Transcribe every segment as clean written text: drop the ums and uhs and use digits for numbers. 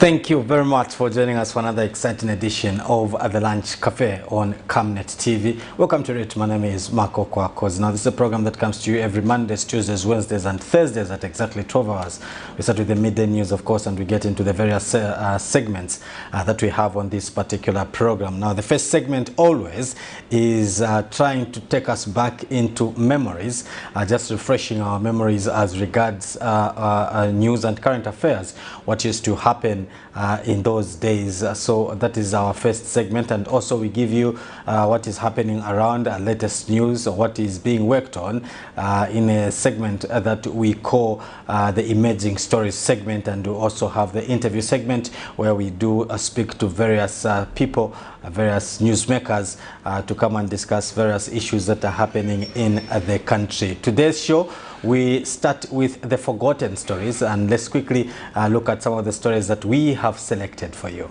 Thank you very much for joining us for another exciting edition of The Lunch Cafe on Camnet TV. Welcome to it. My name is Marco Kwakos. Now, this is a program that comes to you every Mondays, Tuesdays, Wednesdays, and Thursdays at exactly 12 hours. We start with the midday news, of course, and we get into the various segments that we have on this particular program. Now, the first segment always is trying to take us back into memories, just refreshing our memories as regards news and current affairs, what used to happen in those days. So that is our first segment, and also we give you what is happening around latest news or what is being worked on in a segment that we call the Emerging Stories segment, and we also have the interview segment where we do speak to various people, various newsmakers to come and discuss various issues that are happening in the country. Today's show, we start with the forgotten stories, and let's quickly look at some of the stories that we have selected for you.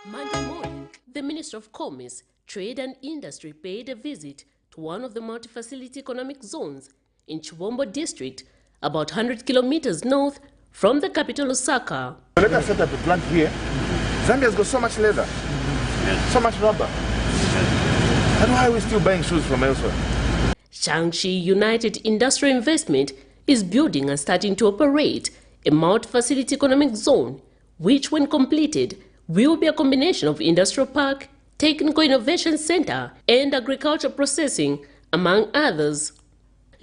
Monday morning, the Minister of Commerce, Trade and Industry paid a visit to one of the multi-facility economic zones in Chivombo district, about 100 kilometers north from the capital Osaka. Let us set up a plant here. Zambia's got so much leather, so much rubber. And why are we still buying shoes from elsewhere? Shaanxi United Industrial Investment is building and starting to operate a multi-facility economic zone, which when completed will be a combination of industrial park, technical innovation center, and agriculture processing, among others.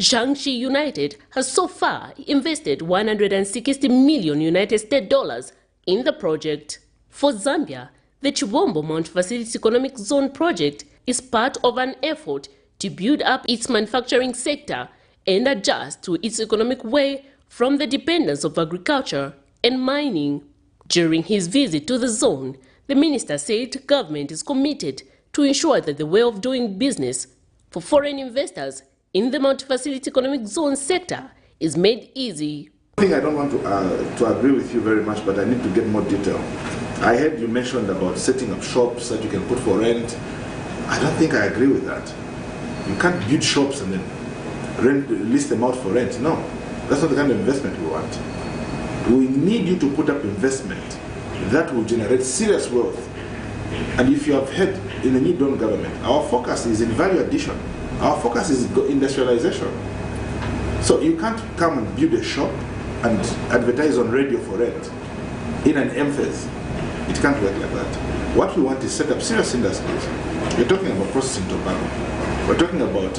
Shaanxi United has so far invested 160 million United States dollars in the project. For Zambia, the Chivombo Multi-Facility Economic Zone project is part of an effort to build up its manufacturing sector and adjust to its economic way from the dependence of agriculture and mining. During his visit to the zone, the minister said government is committed to ensure that the way of doing business for foreign investors in the multi-facility economic zone sector is made easy. I think I don't want to agree with you very much, but I need to get more detail. I heard you mentioned about setting up shops that you can put for rent. I don't think I agree with that. You can't build shops and then list them out for rent. No, that's not the kind of investment we want. We need you to put up investment that will generate serious wealth. And if you have heard in the new Dawn government, our focus is in value addition. Our focus is industrialization. So you can't come and build a shop and advertise on radio for rent in an emphasis. It can't work like that. What we want is set up serious industries. We're talking about processing tobacco. We're talking about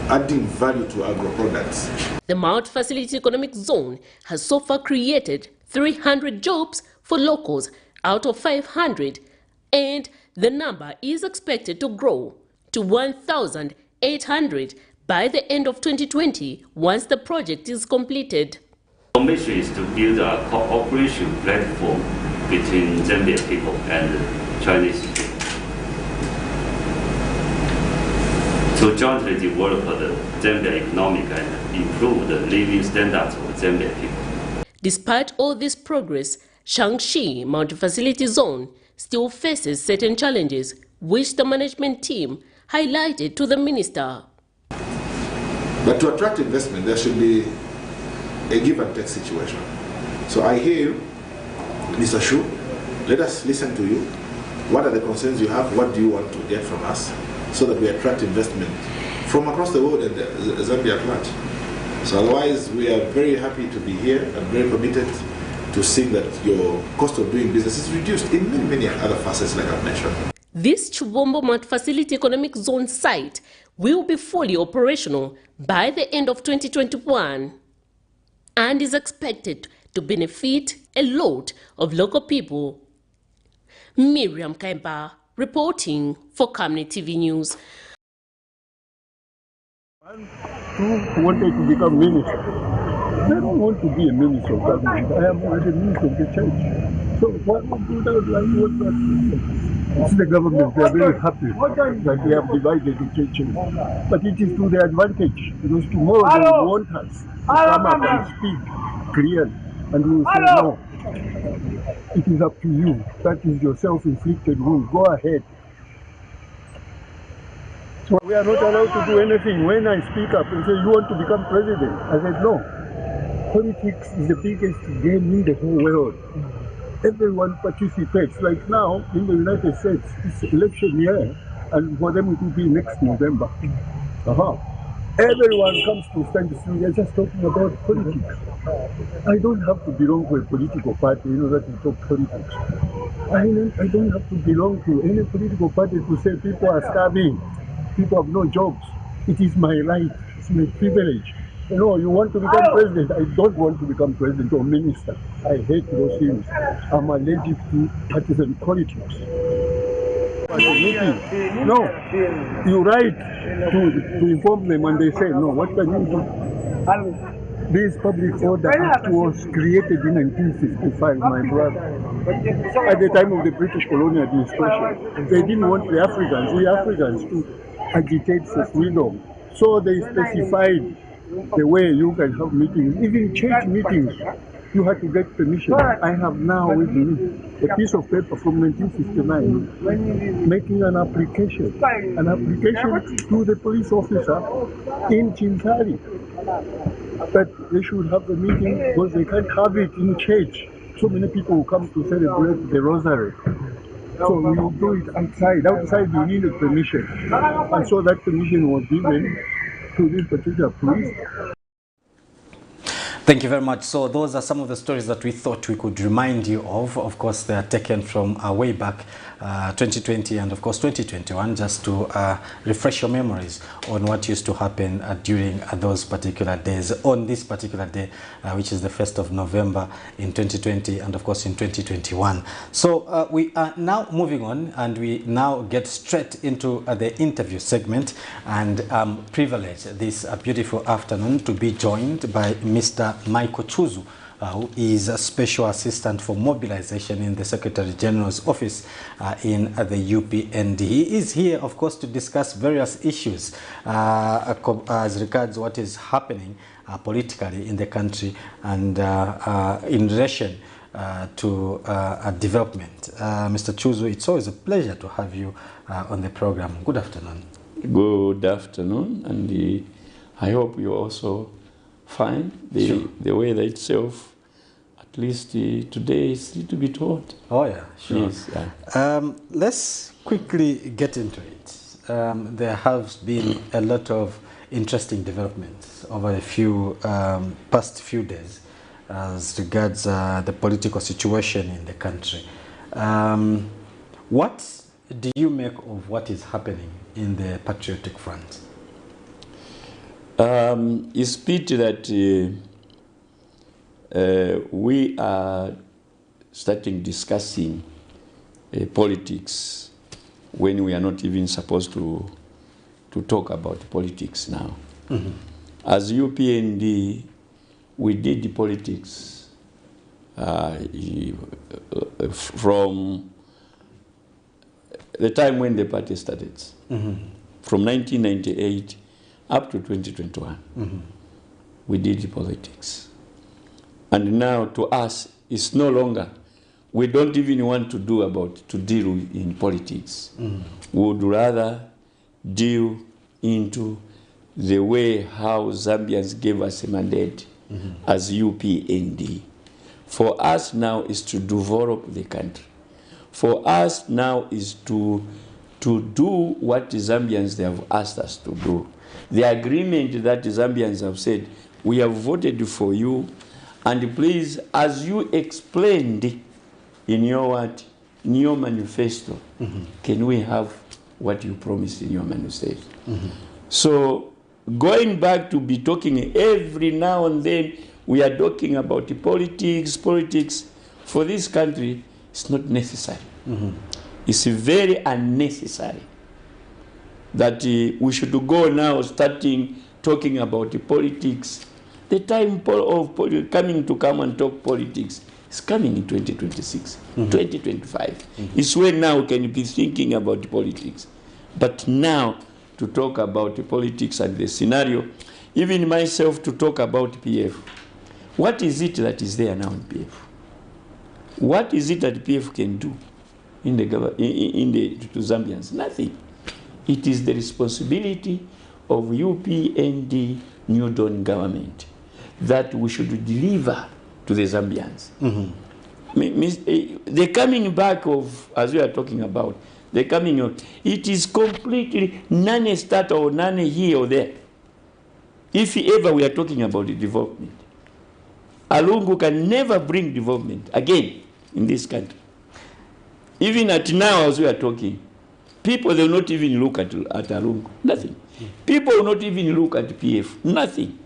adding value to agro products. The multi-facility economic zone has so far created 300 jobs for locals out of 500, and the number is expected to grow to 1,800 by the end of 2020 once the project is completed. Our mission is to build a cooperation platform between Zambian people and Chinese people to jointly develop the Zambian economic and improve the living standards of Zambian people. Despite all this progress, Shaanxi Multi-Facility Zone still faces certain challenges, which the management team highlighted to the minister. But to attract investment, there should be a give and take situation. So I hear you, Mr. Shu. Let us listen to you. What are the concerns you have? What do you want to get from us so that we attract investment from across the world and Zambia at large? So otherwise, we are very happy to be here and very committed to seeing that your cost of doing business is reduced in many other facets like I've mentioned. This Chivombo Multi-Facility Economic Zone site will be fully operational by the end of 2021 and is expected to benefit a lot of local people. Miriam Kaimba reporting for Camnet TV News. Who wanted to become minister. I don't want to be a minister of government. I am already a minister of the church. So why would do that? Like what that? It's the government. They are very happy that they have divided the churches, but it is to their advantage because tomorrow they will want us to come up and speak clearly, and we will say no. It is up to you. That is your self-inflicted wound. Go ahead. So we are not allowed to do anything. When I speak up and say, you want to become president? I said, no. Politics is the biggest game in the whole world. Everyone participates. Like now, in the United States, it's election year, and for them it will be next November. Everyone comes to stand still. They're just talking about politics. I don't have to belong to a political party in order to talk politics. I don't have to belong to any political party to say people are starving. People have no jobs. It is my right. It's my privilege. You know, you want to become president. I don't want to become president or minister. I hate those things. I'm allergic to partisan politics. No, you write to inform them and they say, no, what can you do? This Public Order Act was created in 1965, my brother. At the time of the British colonial administration, they didn't want we Africans to agitate for freedom. So they specified the way you can have meetings, even church meetings. You had to get permission. I have now with me a piece of paper from 1959 making an application to the police officer in Chintari that they should have a meeting because they can't have it in church. So many people will come to celebrate the rosary. So we will do it outside. Outside you need a permission. And so that permission was given to this particular priest. Thank you very much. So those are some of the stories that we thought we could remind you of. Of course, they are taken from way back 2020 and of course 2021, just to refresh your memories on what used to happen during those particular days, on this particular day, which is the 1st of November in 2020 and of course in 2021. So we are now moving on and we now get straight into the interview segment, and I'm privileged this beautiful afternoon to be joined by Mr. Michael Chuzu, who is a Special Assistant for Mobilization in the Secretary General's office in the UPND. He is here, of course, to discuss various issues as regards what is happening politically in the country and in relation to development. Mr. Chuzu, it's always a pleasure to have you on the program. Good afternoon. Good afternoon, and I hope you also fine. The weather itself, at least today, is a little bit hot. Oh yeah, sure. Yes, yeah. Let's quickly get into it. There have been a lot of interesting developments over a few past few days as regards the political situation in the country. What do you make of what is happening in the patriotic front? It's pity that we are starting discussing politics when we are not even supposed to talk about politics now. Mm-hmm. As UPND, we did the politics from the time when the party started, mm-hmm. from 1998 up to 2021, mm-hmm. we did the politics. And now to us, it's no longer, we don't even want to deal in politics. Mm-hmm. We would rather deal into the way how Zambians gave us a mandate, mm-hmm. as UPND. For us now is to develop the country. For us now is to do what the Zambians they have asked us to do. The agreement that the Zambians have said, we have voted for you, and please, as you explained in your manifesto, mm-hmm. can we have what you promised in your manifesto? Mm-hmm. So, going back to be talking every now and then, we are talking about the politics for this country, it's not necessary. Mm-hmm. It's very unnecessary that we should go now starting talking about the politics the time of coming to come and talk politics is coming in 2026, 2025. It's when now can you be thinking about politics. But now to talk about the politics and the scenario, even myself to talk about PF. What is it that is there now in PF? What is it that PF can do to Zambians? Nothing. It is the responsibility of UPND New Dawn government that we should deliver to the Zambians. The coming back of, as we are talking about, the coming of, it is completely none start or none here or there. If ever we are talking about the development, Alungu can never bring development again in this country. Even at now as we are talking, people they will not even look at Alungu, nothing. People will not even look at PF, nothing.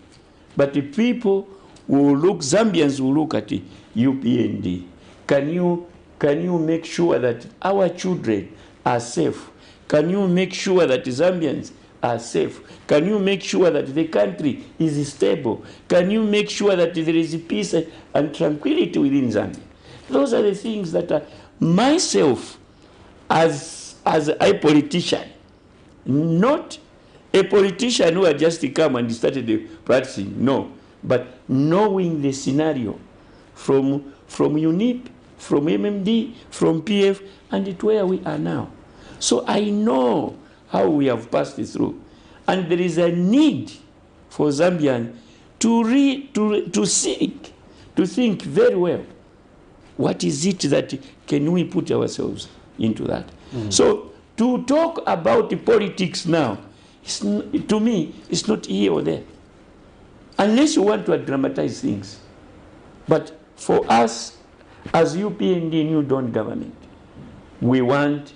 But the people will look, Zambians will look at the UPND. Can you make sure that our children are safe? Can you make sure that Zambians are safe? Can you make sure that the country is stable? Can you make sure that there is peace and tranquility within Zambia? Those are the things that myself, as a politician, not a politician who had just come and started practicing, no, but knowing the scenario from UNIP, from MMD, from PF, and to where we are now. So I know how we have passed it through. And there is a need for Zambian to think very well, what is it that can we put ourselves into that? So to talk about the politics now, to me, it's not here or there. Unless you want to dramatize things. But for us, as UPND New Dawn government, we want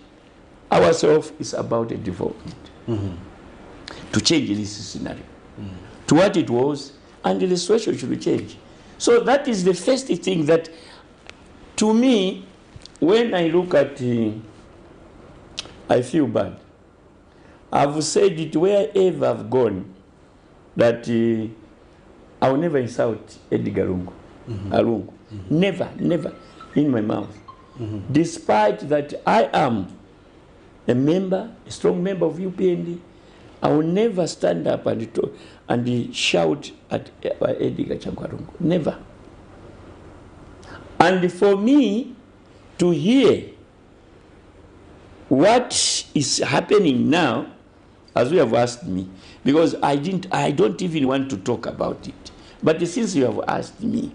ourselves is about a development. To change this scenario. To what it was, and the situation should change. So that is the first thing that, to me, when I look at, I feel bad. I've said it wherever I've gone, that I will never insult Edgar Alungu. Never, never in my mouth. Despite that I am a strong member of UPND, I will never stand up and shout at Edgar Alungu. Never. And for me to hear what is happening now, as you have asked me, because I don't even want to talk about it. But since you have asked me,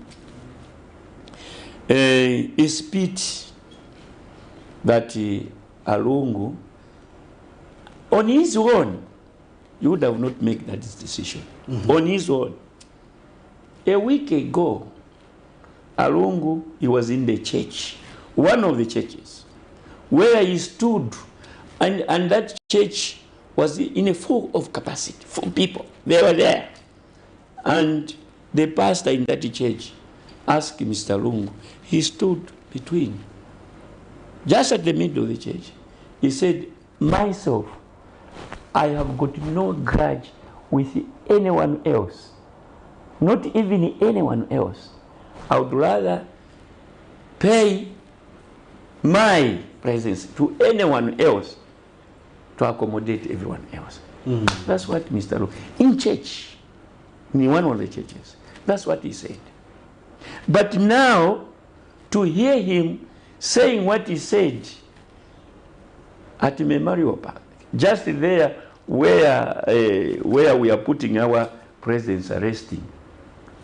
it's pity that Alungu, on his own, he would have not made that decision. On his own. A week ago, Alungu, he was in the church, one of the churches, where he stood, and that church was in a full of capacity, full people. They were there. And the pastor in that church asked Mr. Alungu, he stood between, just at the middle of the church. He said, myself, I have got no grudge with anyone else, not even anyone else. I would rather pay my presence to anyone else to accommodate everyone else. That's what Mr. Alungu, in church, in one of the churches, that's what he said. But now, to hear him saying what he said at Memorial Park, just there where we are putting our presidents resting,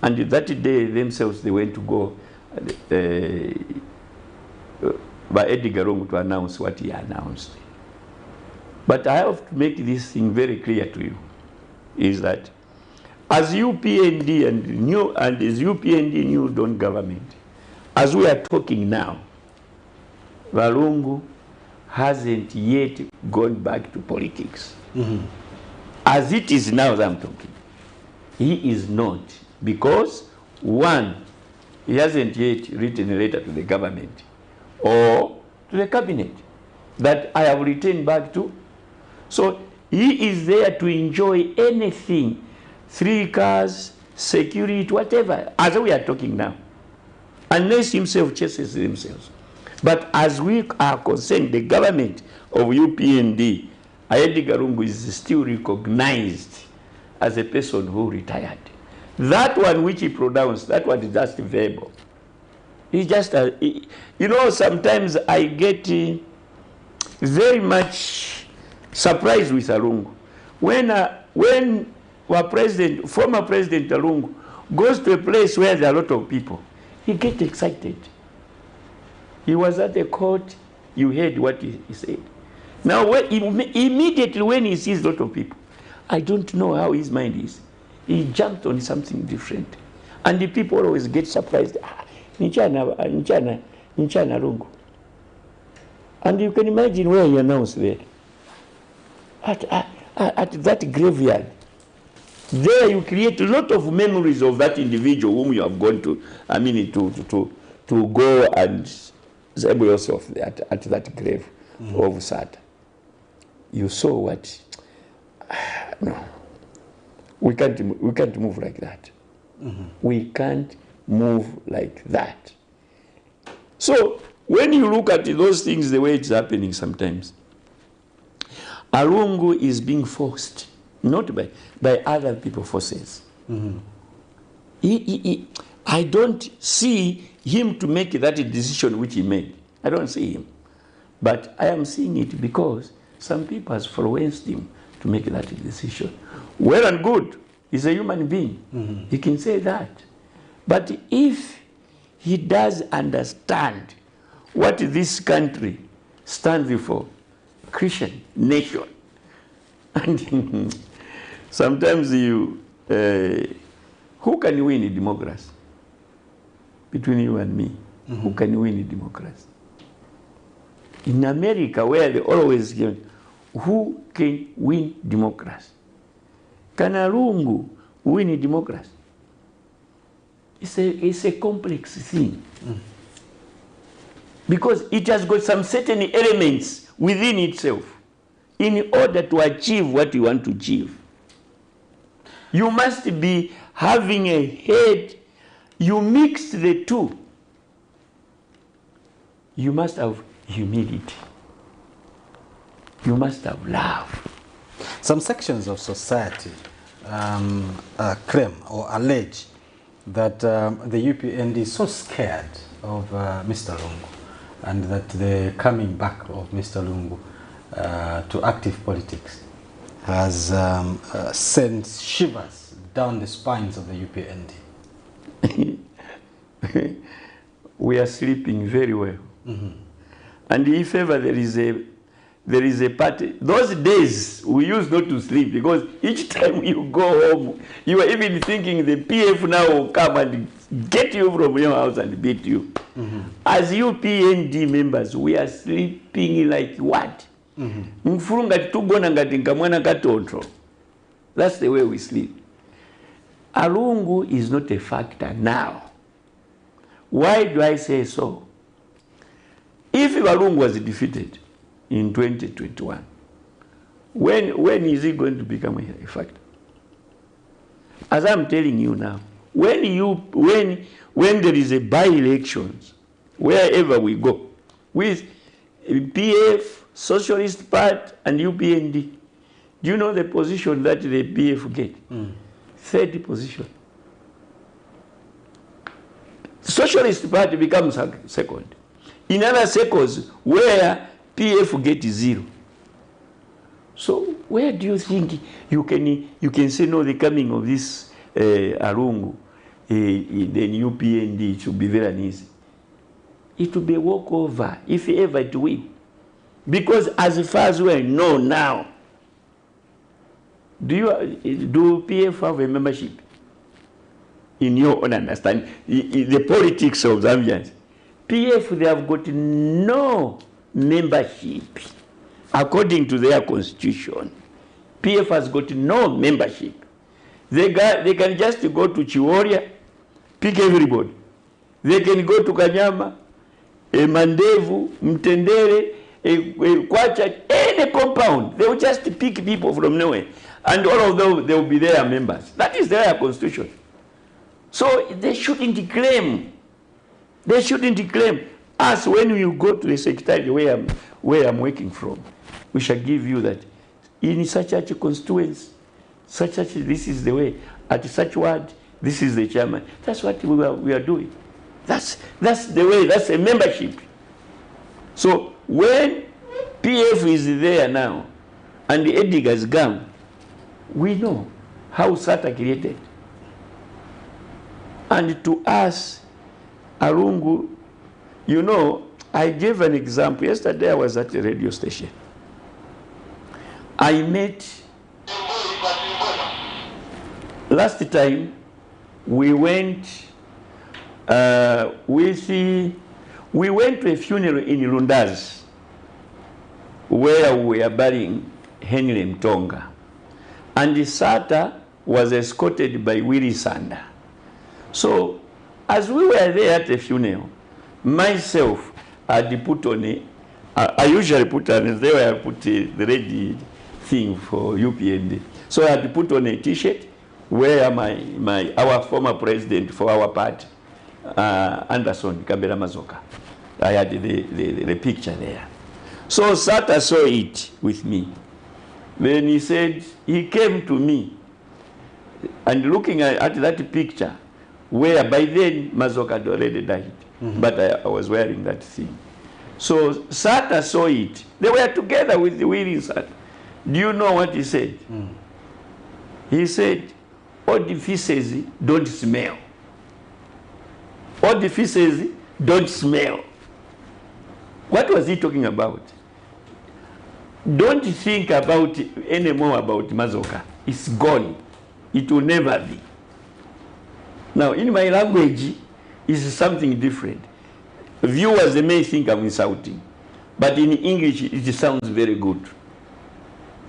and that day themselves they went to go by Edgar Alungu to announce what he announced. But I have to make this thing very clear to you, is that as UPND and as UPND New Dawn government, as we are talking now, Alungu hasn't yet gone back to politics. As it is now that I'm talking, he is not, because one, he hasn't yet written a letter to the government or to the cabinet that I have returned back to. So he is there to enjoy anything, 3 cars, security, whatever, as we are talking now. Unless himself chases themselves. But as we are concerned, the government of UPND, Edgar Lungu is still recognized as a person who retired. That one which he pronounced, that one is just verbal. He just, you know, sometimes I get very much surprised with Lungu. When our president, former President Lungu, goes to a place where there are a lot of people, he gets excited. He was at the court, you heard what he said. Now, immediately when he sees a lot of people, I don't know how his mind is. He jumped on something different. And the people always get surprised. Nchana Lungu. And you can imagine where he announced there. At that graveyard. There you create a lot of memories of that individual whom you have gone to, to go and assemble yourself at that grave of Sata. You saw what? No. We can't move like that. We can't move like that. So when you look at those things the way it's happening sometimes, Lungu is being forced, not by other people forces. I don't see him to make that decision which he made. I don't see him. But I am seeing it because some people have influenced him to make that decision. Well and good. He's a human being. He can say that. But if he does understand what this country stands for, Christian nation, and sometimes you, who can win in democracy? Between you and me, who can win in democracy? In America, where they always give, who can win democracy? Can Lungu win in democracy? It's a complex thing. Because it has got some certain elements within itself in order to achieve what you want to achieve. You must be having a head. You mix the two. You must have humility. You must have love. Some sections of society claim or allege that the UPND is so scared of Mr. Lungu, and that the coming back of Mr. Lungu to active politics has sent shivers down the spines of the UPND. We are sleeping very well. And if ever there is a party, those days we used not to sleep, because each time you go home, you are even thinking the PF now will come and get you from your house and beat you. As UPND members, we are sleeping like what? That's the way we sleep. Lungu is not a factor now. Why do I say so? If Lungu was defeated in 2021, when is he going to become a factor? As I'm telling you now, when there is a by-elections, wherever we go, with PF, Socialist Party, and UPND, do you know the position that the PF get? Third position. Socialist Party becomes second. In other circles, where PF get 0. So where do you think you can say no, the coming of this Lungu, the new PND should be very easy? It will be a walkover, if ever it will. Because as far as we know now, do PF have a membership? In your own understanding, the politics of Zambians, PF, they have got no membership. According to their constitution, PF has got no membership. They can just go to Chiworia, pick everybody. They can go to Kanyama, Mandevu, Mtendere, Kwacha, any compound. They will just pick people from nowhere. And all of them, they will be their members. That is their constitution. So they shouldn't claim. They shouldn't claim us when you go to the secretariat where I'm working from. We shall give you that. In such a constituency, this is the way. At such ward, this is the chairman. That's what we are doing. That's the way. That's a membership. So when PF is there now, and the Edgar has gone, we know how SATA created. And to us, Arungu, you know, I gave an example. Yesterday I was at a radio station. I met, last time, we went we went to a funeral in Lundazi where we were burying Henry Mtonga. And the SATA was escorted by Willie Sander. So, as we were there at the funeral, myself, I put on I usually put on, there I put the red thing for UPND. So I had put on a T-shirt where our former president for our party, Anderson Kambera Mazoka. I had the picture there. So SATA saw it with me. Then he said, he came to me and looking at that picture, where by then Mazoka had already died, but I was wearing that thing. So SATA saw it. They were together with the Willie Sander. Do you know what he said? He said, all the feces don't smell. All the feces don't smell. What was he talking about? Don't think about anymore about Mazoka. It's gone. It will never be. Now, in my language, it's something different. Viewers, they may think I'm insulting, but in English, it sounds very good.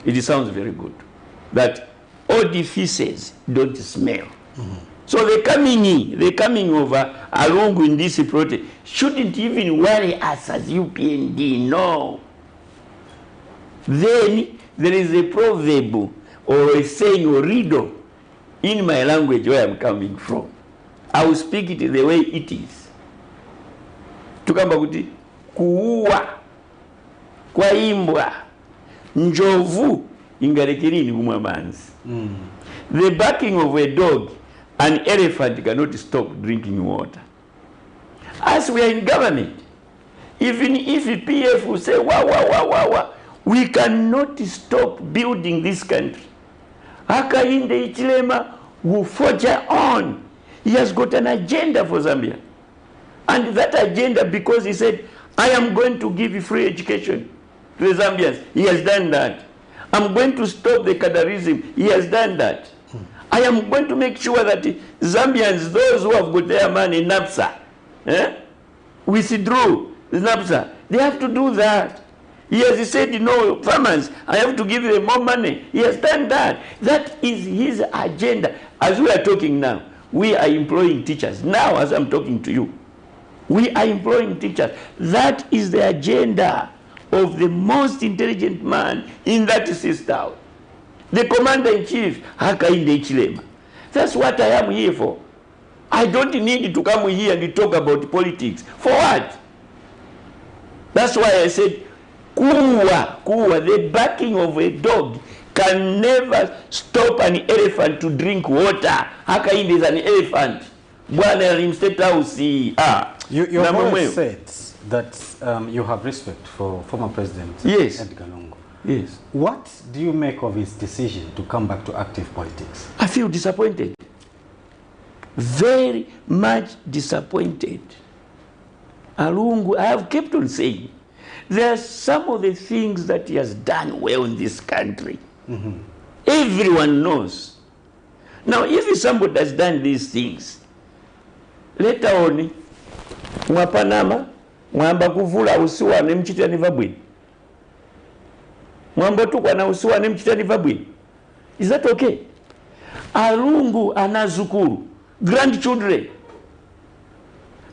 It sounds very good. That all the feces don't smell. So they're coming over Arungu in this project. Shouldn't even worry us as UPND, no. Then there is a proverb or a saying or riddle in my language where I'm coming from. I will speak it the way it is. Tukamba kuti kuua kwa imbwa njovu ingarekerini kumwa manzi. The barking of a dog, an elephant cannot stop drinking water. As we are in government, even if PF will say, wah, we cannot stop building this country. Hakainde Hichilema will forge on. He has got an agenda for Zambia. And that agenda, because he said, I am going to give free education to the Zambians. He has done that. I'm going to stop the cadarism. He has done that. I am going to make sure that Zambians, those who have got their money in NAPSA, withdrew the NAPSA. They have to do that. He has said, farmers, I have to give them more money. He has done that. That is his agenda. As we are talking now, we are employing teachers. Now, as I'm talking to you, we are employing teachers. That is the agenda of the most intelligent man in that system. The commander-in-chief, Hakainde Hichilema. That's what I am here for. I don't need to come here and talk about politics. For what? That's why I said, kuwa, the barking of a dog can never stop an elephant to drink water. Hakainde is an elephant. You have always said that you have respect for former President Edgar Lungu. Yes. What do you make of his decision to come back to active politics? I feel disappointed. Very much disappointed. Alungu, I have kept on saying, there are some of the things that he has done well in this country. Everyone knows. Now, if somebody has done these things, later on, mwapanama, mwamba kuvula usiwa ne mchitani vabwini. Mwamba tukwa na usiwa ne mchitani vabwini. Is that okay? Alungu anazukuru, grandchildren.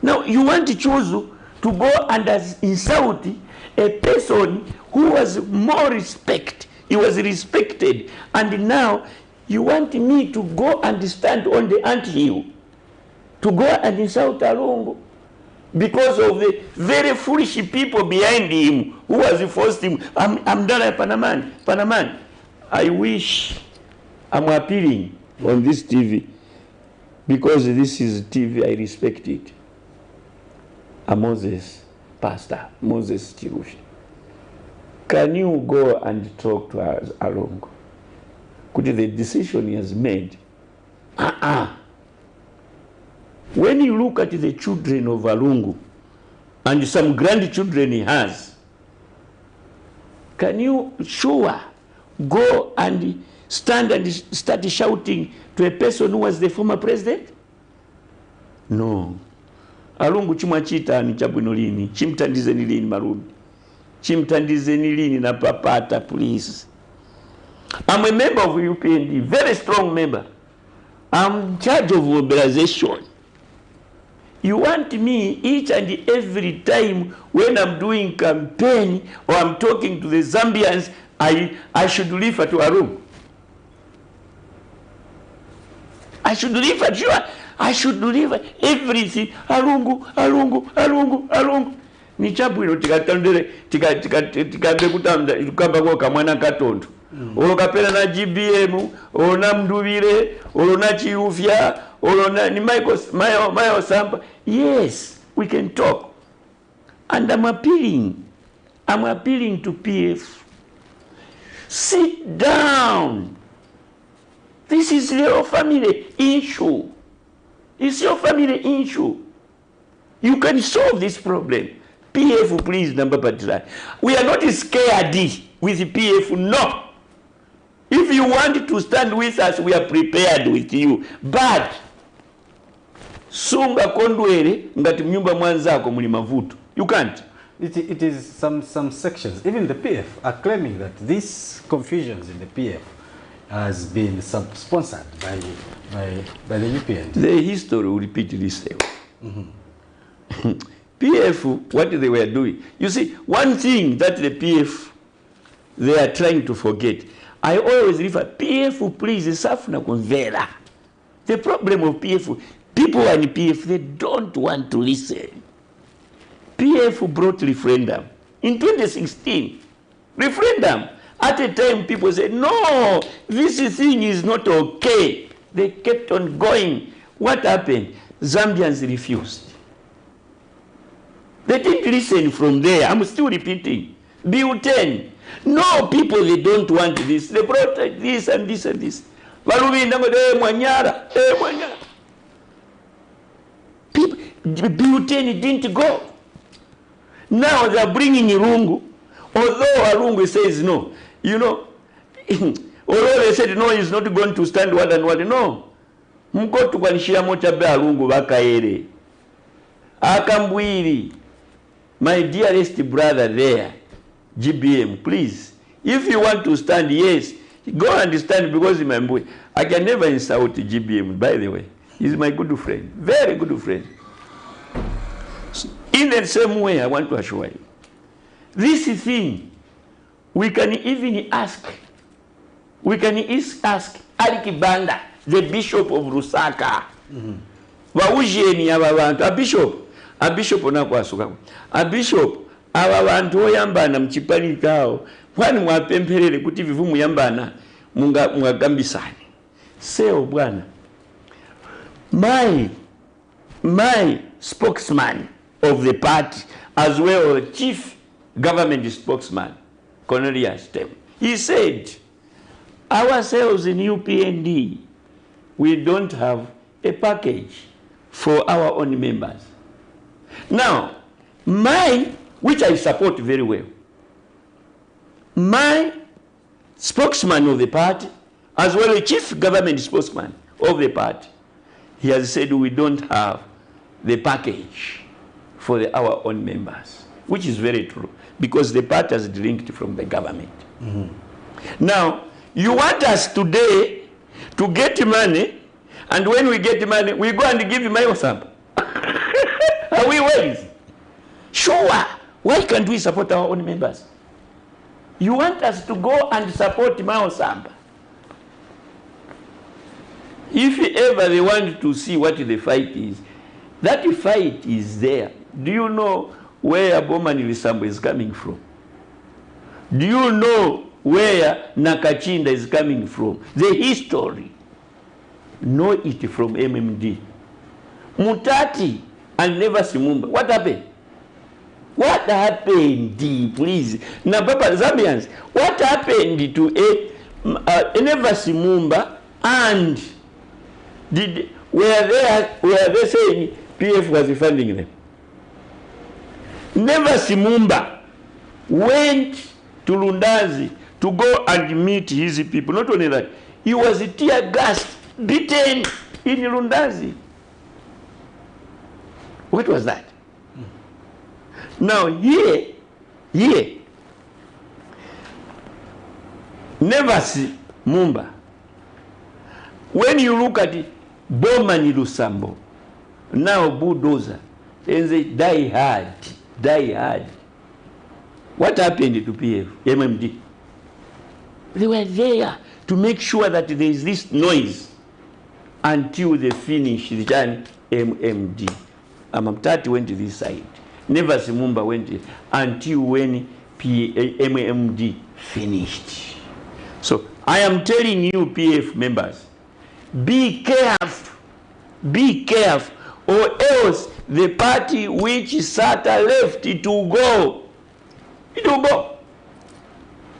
Now, you want to choose to go and insult a person who was more respect. He was respected. And now, you want me to go and stand on the anthill to go and insult Alungu because of the very foolish people behind him who has forced him. I'm done at Panaman. I wish, I'm appealing on this TV, because this is TV I respect it. A Moses pastor, Moses Chirushi. Can you go and talk to Alungu? Could the decision he has made? When you look at the children of Alungu and some grandchildren he has, can you sure go and stand and start shouting to a person who was the former president? No. Alungu chimwachita ni chabwino lini, chimtandize ni lini marudi, chimtandize ni lini na papata, please. I'm a member of UPND, very strong member. I'm in charge of mobilization. You want me each and every time when I'm doing campaign or I'm talking to the Zambians, I should refer to Alungu. I should refer, sure. I should refer everything. Alungu. Ni chabwino tikatandere tikabe kutamba kwa kamwana katondo. Olokapela na GBM, olona mduvire, olona chiufya, olona ni Mayo Samba. Yes, we can talk. And I'm appealing to PF. Sit down. This is your family issue. It's your family issue. You can solve this problem. PF, please, number particular. We are not scared with PF, no. If you want to stand with us, we are prepared with you. But, sunga kondwere, ngati mnyumba mwanzako muli mavuto. You can't. It is some sections, even the PF, are claiming that these confusions in the PF has been sponsored by the UPN. The history will repeat this. PF, what they were doing. You see, one thing that the PF, they are trying to forget. I always refer, PF, please, safuna konvera. The problem of PF, people in PF, they don't want to listen. PF brought referendum. In 2016, referendum. At a time, people said, no, this thing is not okay. They kept on going. What happened? Zambians refused. They didn't listen from there. I'm still repeating. Bill 10. No, people, they don't want this. They brought this and this and this. People, Bill 10 didn't go. Now they're bringing Irungu. Although Alungu says no. You know, although they said no, he's not going to stand what and what. No. Mko tukanishia mocha be Alungu bakaere. Akambwiri. My dearest brother there, GBM, please. If you want to stand, yes, go and stand because he's my boy. I can never insult GBM, by the way. He's my good friend. Very good friend. In the same way, I want to assure you. This thing, we can even ask Alikibanda, the Bishop of Lusaka. A bishop onakwasuka. A bishop, aba bantu oyambana mchipani kao. Kwani mwapemperere kuti vivumu yambana mungagambisani. Seo bwana. My spokesman of the party, as well as chief government spokesman, Cornelius Tem, he said, ourselves in UPND, we don't have a package for our own members. Now, mine, which I support very well, my spokesman of the party, as well as chief government spokesman of the party, he has said we don't have the package for our own members, which is very true, because the party has linked from the government. Now, you want us today to get money, and when we get money, we go and give Mayo Samba. Are we wise? Sure. Why can't we support our own members? You want us to go and support Mayo Samba. If ever they want to see what the fight is, That fight is there. Do you know where Bomani Lisambo is coming from? Do you know where Nakachinda is coming from? The history. Know it from MMD. Mutati and never Simumba. What happened? What happened, please? Now, Papa Zambians, what happened to never Simumba and were they saying PF was funding them? Never Simumba went to Lundazi to go and meet his people. Not only that, he was tear gassed, beaten in Lundazi. What was that? Now here, never see Mumba. When you look at it, Bomani Lusambo, now bulldozer, and they die hard. What happened to PF, MMD? They were there to make sure that there is this noise until they finish the MMD. Amamtati went to this side. Never Simumba went until when MMD finished. So I am telling you, PF members, be careful, or else the party which SATA left it will go. It will go.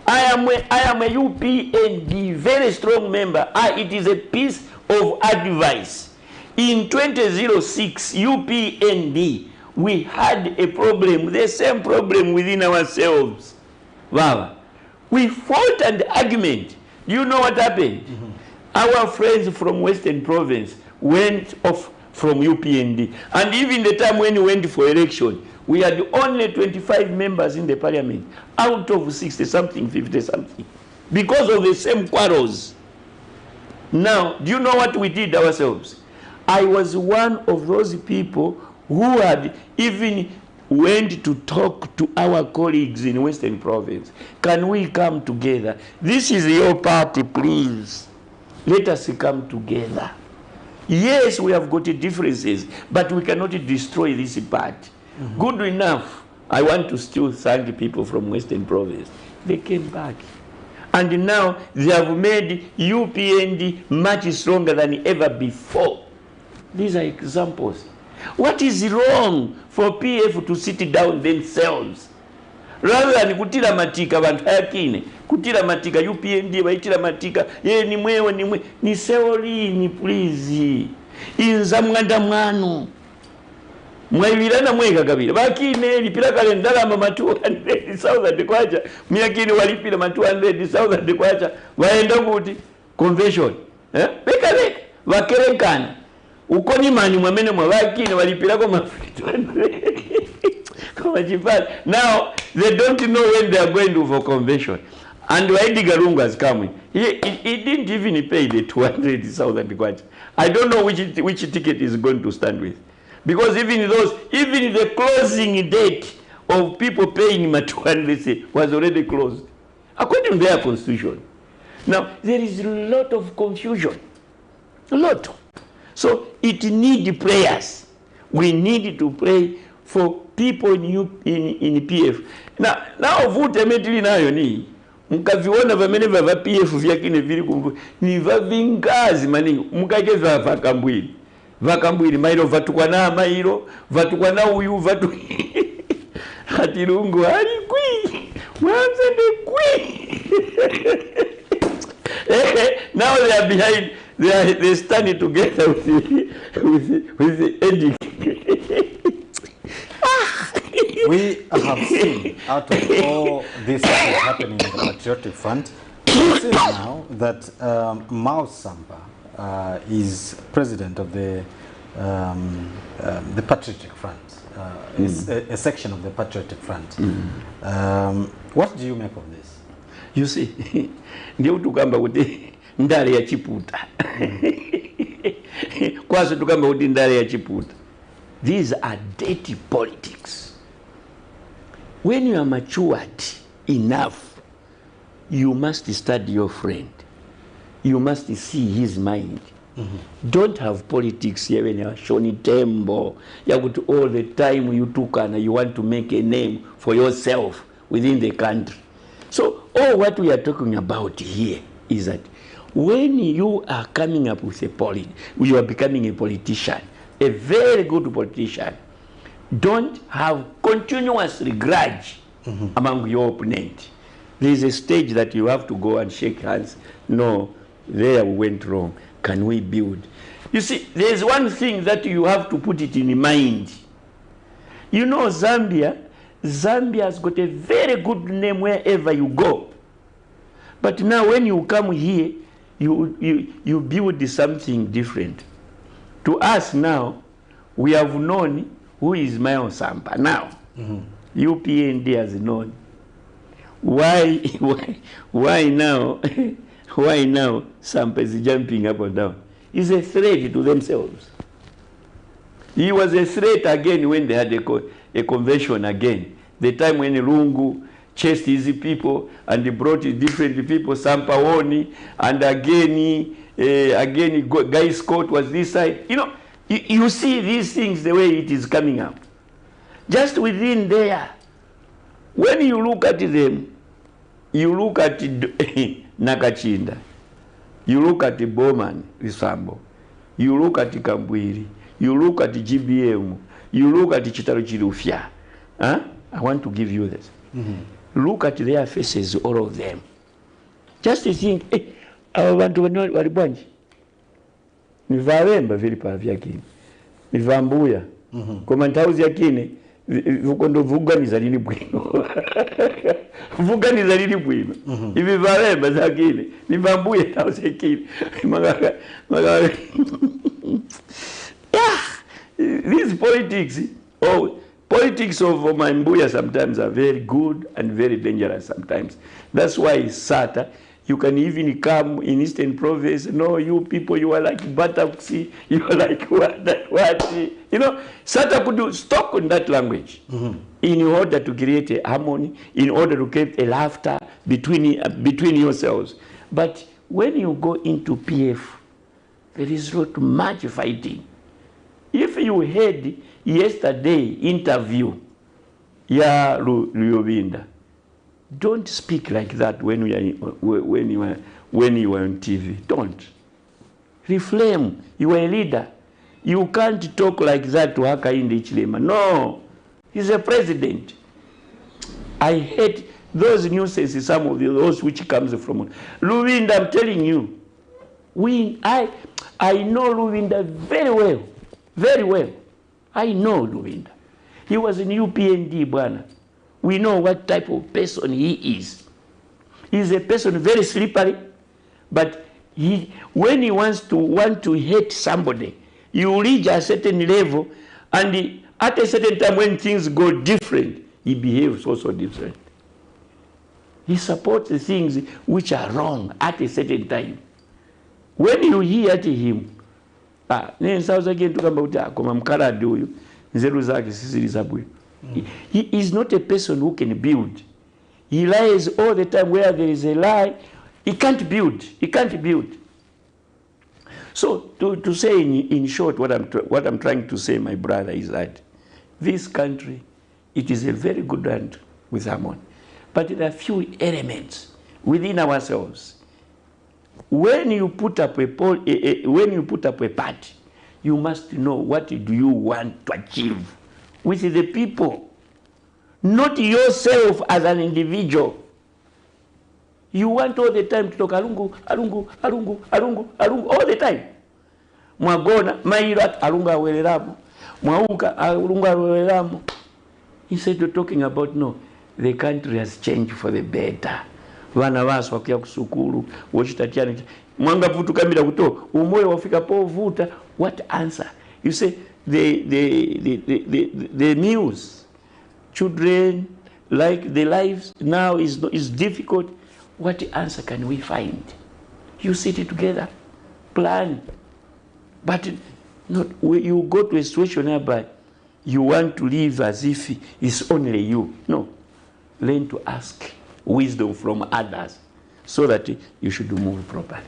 I am a UPND, very strong member. It is a piece of advice. In 2006, UPND, we had a problem, the same problem within ourselves. Wow. We fought an argument. You know what happened? Our friends from Western Province went off from UPND. And even the time when we went for election, we had only 25 members in the parliament out of 60-something, 50-something, because of the same quarrels. Now, do you know what we did ourselves? I was one of those people who had even went to talk to our colleagues in Western Province. Can we come together? This is your party, please. Let us come together. Yes, we have got differences, but we cannot destroy this party. Good enough. I want to still thank people from Western Province. They came back. And now they have made UPND much stronger than ever before. These are examples. What is wrong for PF to sit down themselves? Rather than kutira matika bantu hayakine, kutira matika UPND baitira matika, ye ni mwewe ni seolini please. Inza mwanda mwanu. Mwaivirana mwega kabila. Bakine lipira kalendala mama 200,000 kwacha. Myakini walipira ma 200,000 kwacha. Waenda kuti convention. Beka wakerekana. Ukoni mani mwamene mwabakine walipira kwa mafrito. Now they don't know when they are going to for convention. And Waidi Garunga is coming. He didn't even pay the 200,000 kwacha. I don't know which ticket is going to stand with. Because even the closing date of people paying my 200 was already closed, according to their constitution. Now, there is a lot of confusion. A lot. So, it needs prayers. We need to pray for people in PF. Now vote immediately nayo ni mkaviona vamene vava PF vyakine vili kumvu ni vavingazi maningi mkake vakambwili vakambwili mailo vatukwana mailo vatukwana uyu vatu hatirungu hali kwi wanzende kwi. Now they are behind, they standing together with the ending. We have seen out of all this that is happening in the Patriotic Front, we see now that Mao Samba is president of the Patriotic Front. Is a section of the Patriotic Front. What do you make of this? You see, ndio tukamba kuti ndale ya chiputa. Kwaso tukamba kuti ndale ya chiputa. These are dirty politics. When you are matured enough, you must study your friend. You must see his mind. Don't have politics here when you're Shoni Tembo. All the time you took and you want to make a name for yourself within the country. So all what we are talking about here is that when you are coming up with you are becoming a politician, a very good politician, don't have continuous grudge among your opponent. There is a stage that you have to go and shake hands. No, there we went wrong. Can we build? You see, there's one thing that you have to put it in mind. You know, Zambia has got a very good name wherever you go. But now when you come here, you build something different. To us now, we have known who is Mayo Sampa. Now, UPND has known. Why now? Why now Sampa is jumping up and down? He's a threat to themselves. He was a threat again when they had a convention again. The time when Lungu chased his people and he brought different people, Sampaoni, and again Guy Scott was this side. You know, you see these things the way it is coming up. Just within there, when you look at them, you look at Nakachinda, you look at Bowman, Risambo, you look at Kambwiri, you look at GBM, you look at Chitaro Chirufya. Huh? I want to give you this. Look at their faces, all of them. Just to think, I want to know what bunch. Nivawemba vile pa vyakini. Nivambuya. Komantauzi yakini, vukondo vuganiza lini bwino. Vuganiza lini bwino. Ivi vawemba zakini. Nivambuya tauzi yakini. These politics, politics of Mambuya sometimes are very good and very dangerous sometimes. That's why SATA, you can even come in Eastern Province, no, you people, you are like buttocks, you are like what. You know, SATA could stop on that language in order to create a harmony, in order to create a laughter between yourselves. But when you go into PF, there is not much fighting. If you had yesterday interview, Luyobinda, don't speak like that when you are on TV. Don't. Reflame. You are a leader. You can't talk like that to Hakainde Hichilema. No. He's a president. I hate those nuisances, some of those which comes from Luyobinda. I'm telling you, I know Luyobinda very well. Very well. I know Luyobinda. He was in UPND, Bwana. We know what type of person he is. He's a person very slippery, but when he want to hate somebody, you reach a certain level, and at a certain time when things go different, he behaves also different. He supports the things which are wrong at a certain time. When you hear to him, he is not a person who can build. He lies all the time. Where there is a lie, he can't build. He can't build. So to say in short, what I'm trying to say, my brother, is that this country, it is a very good land with harmony, but there are few elements within ourselves. When you put up a party, you must know what do you want to achieve with the people, not yourself as an individual. You want all the time to talk alungu, alungu, alungu, alungu, alungu, all the time. Mwagona, mairat, alunga weleramu, mwauka, alunga weleramu. Instead of talking about, no, the country has changed for the better. Vana vasu wakia kusukuru, wachitatiana. Mwanga vutu kamila kuto, umoyo wafika po vuta. What answer? You say, the news, children, like the lives now is difficult. What answer can we find? You sit together, plan. But not when you go to a situation whereby you want to live as if it's only you. No. Learn to ask wisdom from others so that you should move properly.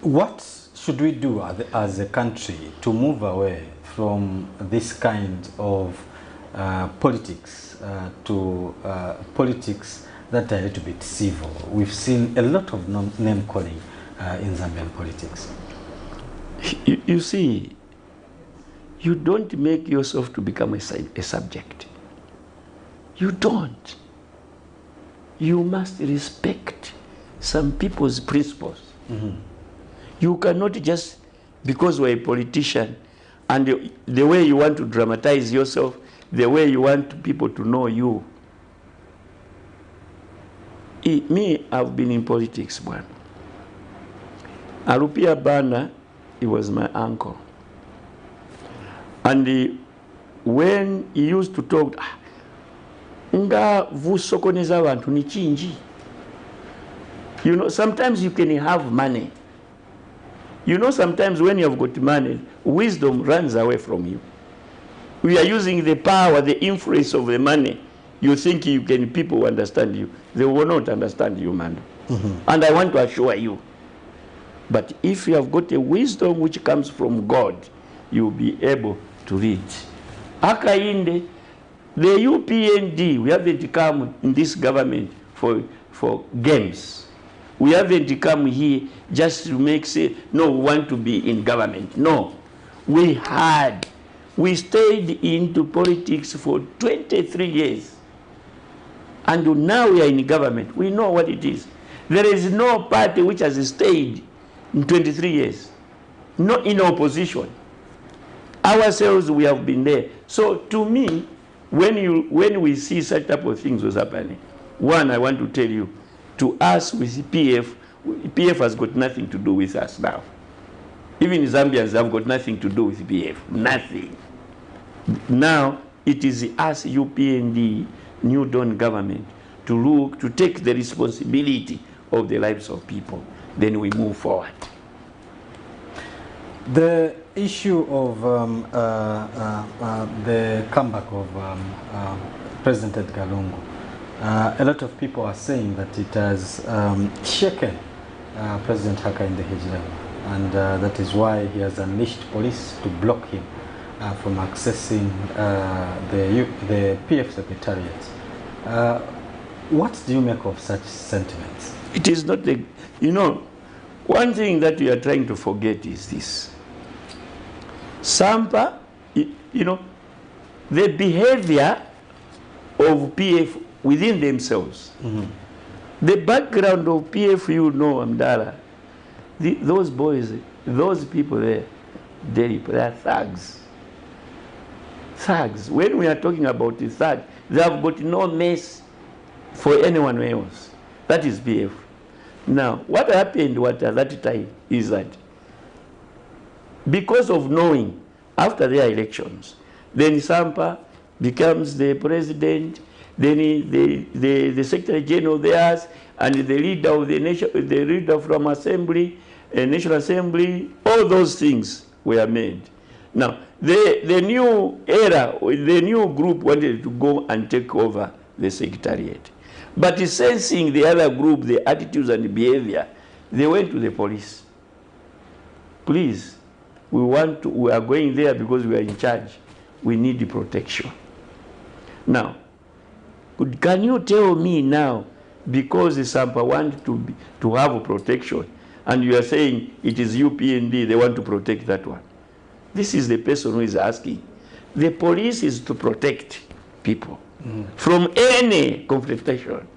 What should we do as a country to move away from this kind of politics to politics that are a little bit civil? We've seen a lot of name calling in Zambian politics. You see, you don't make yourself to become a subject. You don't. You must respect some people's principles. You cannot just, because you're a politician, and the way you want to dramatize yourself, the way you want people to know you. Me, I've been in politics, one. Arupia Bana, he was my uncle. And when he used to talk, nga vusokoneza abantu ni chinji. You know, sometimes you can have money. You know, sometimes when you have got money, wisdom runs away from you. We are using the power, the influence of the money. You think you can, people understand you. They will not understand you, man. And I want to assure you, but if you have got a wisdom which comes from God, you will be able to read. Akainde, the UPND, we haven't come in this government for games. We haven't come here just to make say, no, we want to be in government. No, we stayed into politics for 23 years. And now we are in government. We know what it is. There is no party which has stayed in 23 years. Not in opposition. Ourselves, we have been there. So to me, when we see such type of things was happening, one, I want to tell you, to us with PF has got nothing to do with us now. Even Zambians have got nothing to do with PF. Nothing. Now, it is us, UPND, New Dawn government, to take the responsibility of the lives of people. Then we move forward. The issue of the comeback of President Edgar Lungu, a lot of people are saying that it has shaken President Hakainde Hichilema, and that is why he has unleashed police to block him from accessing the PF Secretariat. What do you make of such sentiments? It is not the, you know, one thing that we are trying to forget is this. Sampa, you know, the behavior of PF within themselves. The background of PF, you know, Amdala, those boys, those people there, they are thugs. Thugs. When we are talking about the thug, they have got no mess for anyone else. That is PF. Now, what happened at that time is that because of knowing after their elections, then Sampa becomes the president, then the Secretary General theirs, and the leader of the nation, the leader from Assembly, National Assembly, all those things were made. Now, the new era, the new group wanted to go and take over the Secretariat. But sensing the other group, the attitudes and the behavior, they went to the police. Please, we are going there because we are in charge. We need the protection. Now, can you tell me now, because the Sampa want to have a protection, and you are saying it is UPND, they want to protect that one? This is the person who is asking. The police is to protect people from any confrontation.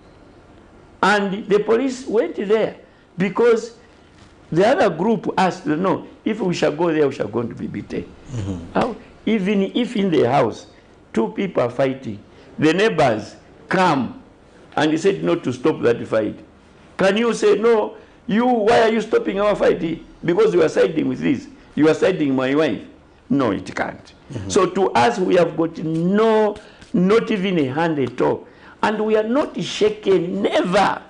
And the police went there because the other group asked, no, if we shall go there, we shall going to be beaten. Even if in the house, two people are fighting, the neighbors come and they said not to stop that fight. Can you say, no, why are you stopping our fight? Because you are siding with this. You are siding my wife. No, it can't. So to us, we have got not even a hand at all. And we are not shaken, never.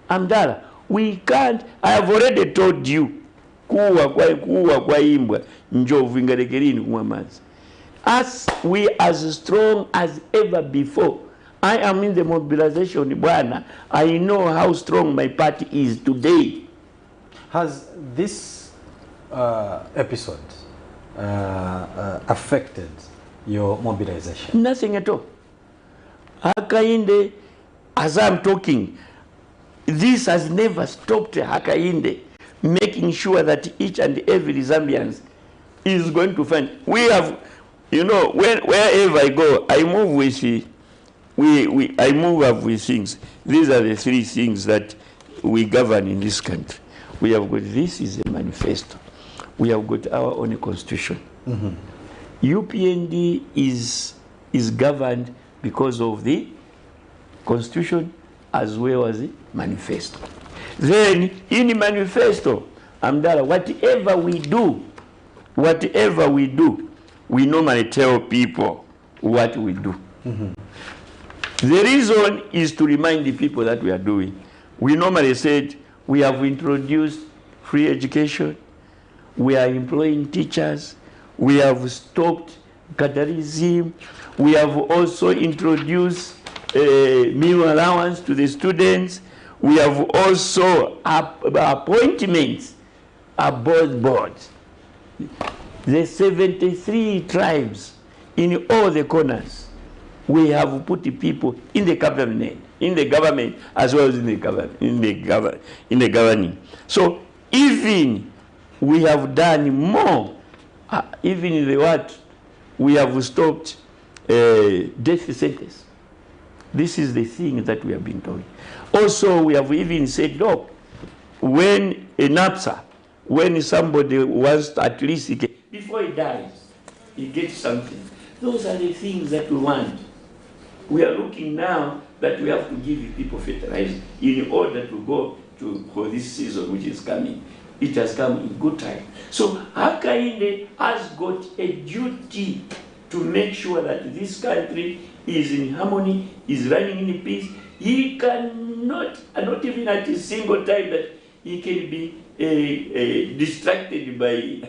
Amdala, we can't. I have already told you. As we as strong as ever before. I am in the mobilization, Bwana. I know how strong my party is today. Has this episodes affected your mobilization? Nothing at all. Hakainde, as I'm talking, this has never stopped Hakainde making sure that each and every Zambian is going to find. We have, you know, wherever I go, I move with I move up with things. These are the three things that we govern in this country. We have got, this is a manifesto. We have got our own constitution. UPND is governed because of the constitution as well as the manifesto. Then in the manifesto, Amdala, whatever we do, we normally tell people what we do. The reason is to remind the people that we are doing. We normally said we have introduced free education, we are employing teachers, we have stopped catharism, we have also introduced meal allowance to the students, we have also appointments aboard boards. The 73 tribes in all the corners, we have put the people in the government as well as in the governing. So even we have done more. Even in the what, we have stopped death sentence. This is the thing that we have been doing. Also, we have even said, look, when a NAPSA, when somebody wants to at least, before he dies, he gets something. Those are the things that we want. We are looking now that we have to give people fertilizer in order to go for this season which is coming. It has come in good time. So Hakainde has got a duty to make sure that this country is in harmony, is running in peace. He cannot, not even at a single time that he can be distracted by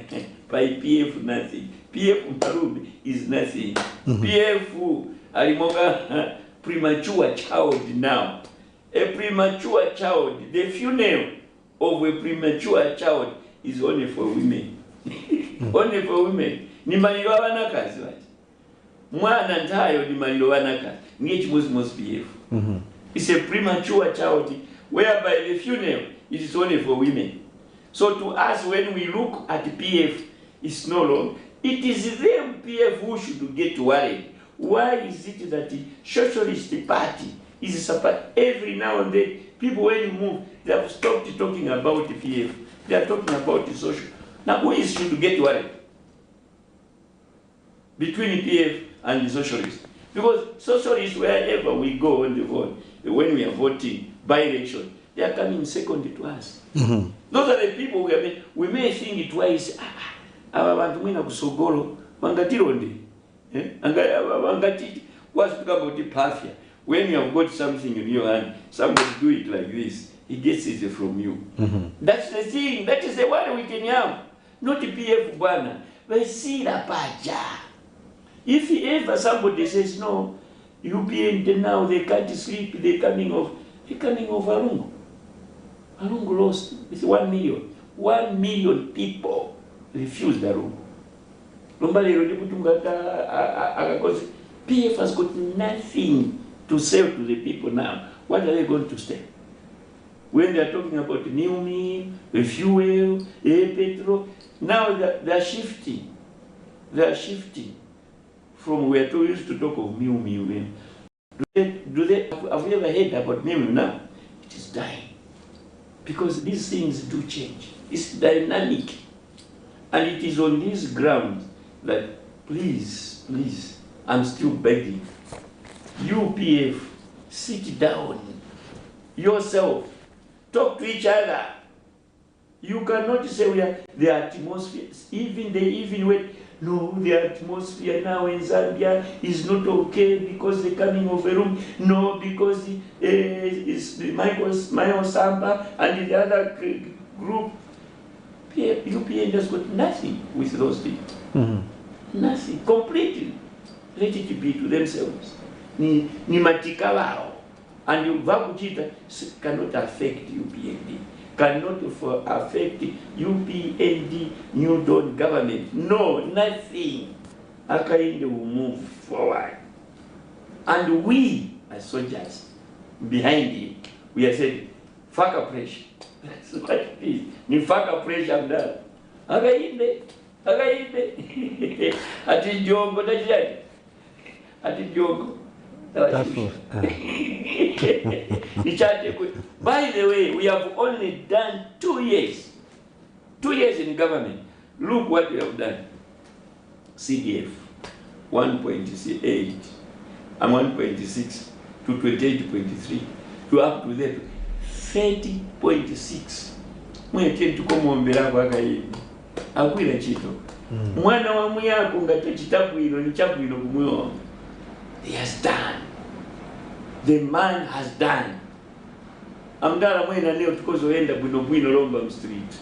PF nothing. PF Marubi is nothing. PF Alimoga premature child now. A premature child, the funeral of a premature child is only for women. Only for women. Ni malilo wanakazi wati. Mwana ntayo ni malilo wanakazi. Ngechi most PF. It's a premature child whereby the funeral is only for women. So to us, when we look at PF, it's no longer. It is them PF who should get worried. Why is it that the Socialist Party is support every now and then? People, when you move, they have stopped talking about the PF. They are talking about the social. Now, who is should get worried between the PF and the Socialists? Because Socialists, wherever we go on the vote, when we are voting by election, they are coming second to us. Those are the people we may think twice. Abantu mwina kusogolo mangatironde. Mangati what's about the pathia? When you have got something in your hand, somebody do it like this, he gets it from you. That's the thing. That is the one we can have. Not the PF bwana. But see la paja. If ever somebody says no, UPN now they can't sleep, they're coming off Arungu. Arungu lost with 1 million. 1 million people refused Arungu. PF has got nothing to sell to the people now. What are they going to say? When they are talking about new meal, fuel, petrol, now they are shifting. They are shifting from where we used to talk of new meal. Have we ever heard about new meal now? It is dying. Because these things do change. It's dynamic. And it is on this ground that, please, I'm still begging. UPF, sit down yourself, talk to each other. You cannot say the atmosphere, the atmosphere now in Zambia is not okay because the coming of a room, no, because it's Michael Samba and the other group. UPN has got nothing with those people. Nothing, completely. Let it be to themselves. Ni matika lao. And Vakuchita cannot affect UPND. cannot affect UPND, New Dawn government. No, nothing. Hakainde will move forward. And we, as soldiers, behind him, we are saying, Faka pressure. That's what it is. Ni Faka pressure mdala. Hakainde. Ati jongo tajani. Ati jongo. By the way, we have only done 2 years. 2 years in government. Look what we have done. CDF 1.8 and 1.6 to 28.3 to up to that 30.6. Mwete tukomuombera kwa kaini. Akwila chito. Mwana wa muyako ngate chitakwilo ni chakwilo kumuyomba. He has done. The man has done. Amdala mwena leo tukozoenda bwino Lomba Street.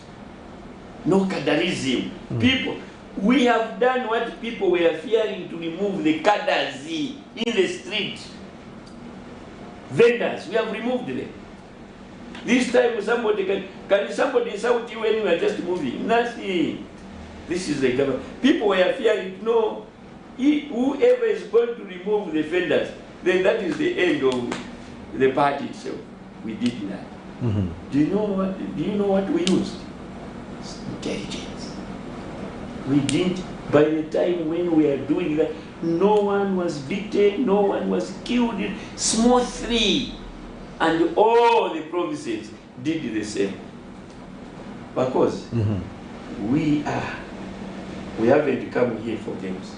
No cadarism. People, we have done what people were fearing, to remove the cadres in the street. Vendors, we have removed them. This time somebody can somebody shout you when you are just moving? Nothing. This is the government. People were fearing, no, whoever is going to remove the vendors, then that is the end of the party itself. We did that. Do you know what we used? Intelligence. We didn't. By the time when we are doing that, no one was beaten, no one was killed smoothly, and all the provinces did the same. Because we haven't come here for games.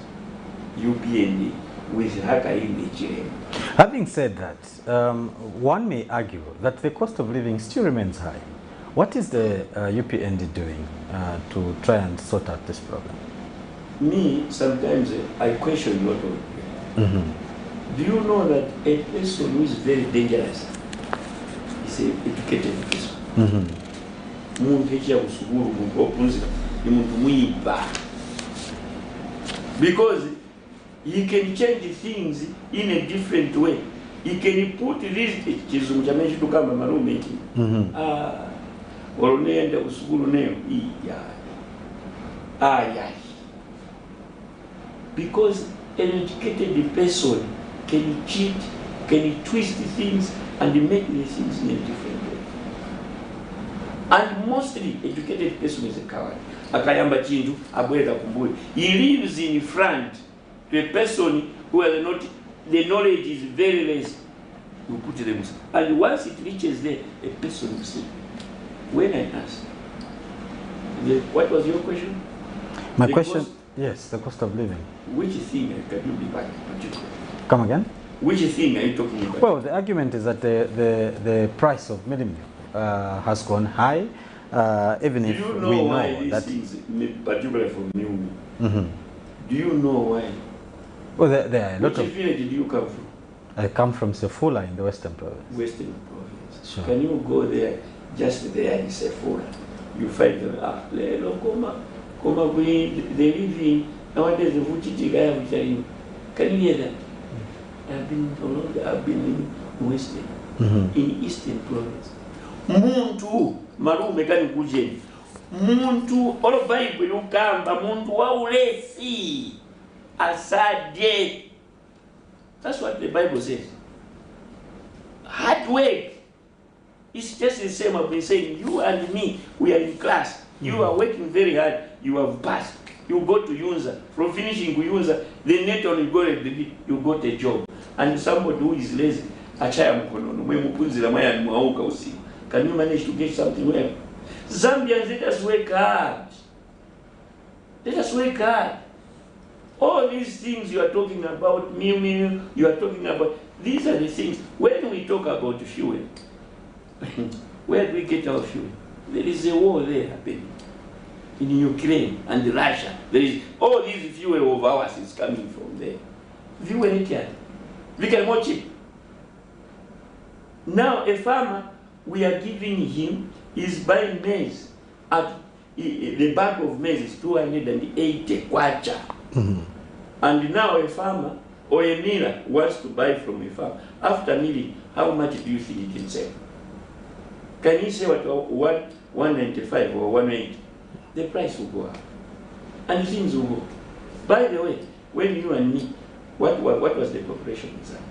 UPND with Haka in the GM. Having said that, one may argue that the cost of living still remains high. What is the UPND doing to try and sort out this problem? Me, sometimes I question a lot of people. Do you know that a person who is very dangerous is an educated person? Because he can change things in a different way. He can put this kizungu to kama malume Oroneenda usuguru neo because an educated person can cheat, can twist things and make the things in a different way. And mostly educated person is a coward. Akayamba chindu abweza kumbuli. He lives in front to a person who has not, the knowledge is very less. You put them, and once it reaches there, a person will say, when I asked, what was your question? My question, yes, the cost of living. Which thing can you be back? Come again? Which thing are you talking about? Well, the argument is that the price of milk has gone high, even if we know why that. These things, particularly for milk, do you know why? Well, there are a lot Which of. village did you come from? I come from Sefula in the Western Province. Western Province. Sure. Can you go there, just there in Sefula? You find them, they live in, nowadays the Vuchichigaya, which are in, can you hear that? I've been in Western, in Eastern Province. Muntu, malume kani kujeni. Muntu, olo Bible ukamba, muntu wa ulesi, asade. That's what the Bible says. Hard work. It's just the same. I've been saying, you and me, we are in class. You are working very hard. You have passed. You go to Yunza. From finishing Yunza, the net on you got a job. And somebody who is lazy, can you manage to get something well? Zambians, let us work hard. Let us work hard. All these things you are talking about, you are talking about, these are the things. When we talk about fuel, where do we get our fuel? There is a war there happening in Ukraine and Russia. There is all these fuel of ours is coming from there. Fuel here, we can watch it. Now a farmer, we are giving him, is buying maize at the bag of maize is 280 kwacha. And now a farmer or a miller wants to buy from a farm. After milling, how much do you think he can save? Can you say what 195 or 180? The price will go up, and things will go. By the way, when you and me, what was the population in Zambia?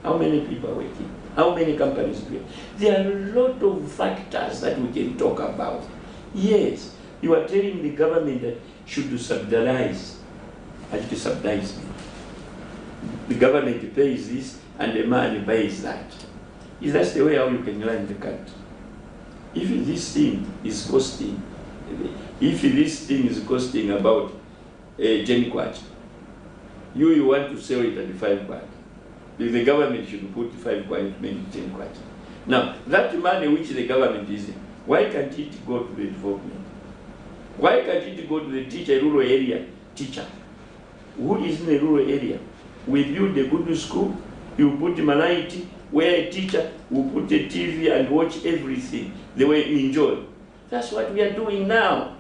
How many people are working? How many companies do we have? There are a lot of factors that we can talk about. Yes, you are telling the government that should subsidize, and to subsidize me. The government pays this and the man buys that. Is that the way how you can run the country? If this thing is costing about 10 kwacha, you want to sell it at 5 kwacha. The government should put 5 kwacha to make 10 kwacha. Now, that money which the government is in, why can't it go to the development? Why can't it go to the rural area teacher? Who is in the rural area? We build a good school, you put Malaiti, where a teacher will put a TV and watch everything the way you enjoy. That's what we are doing now.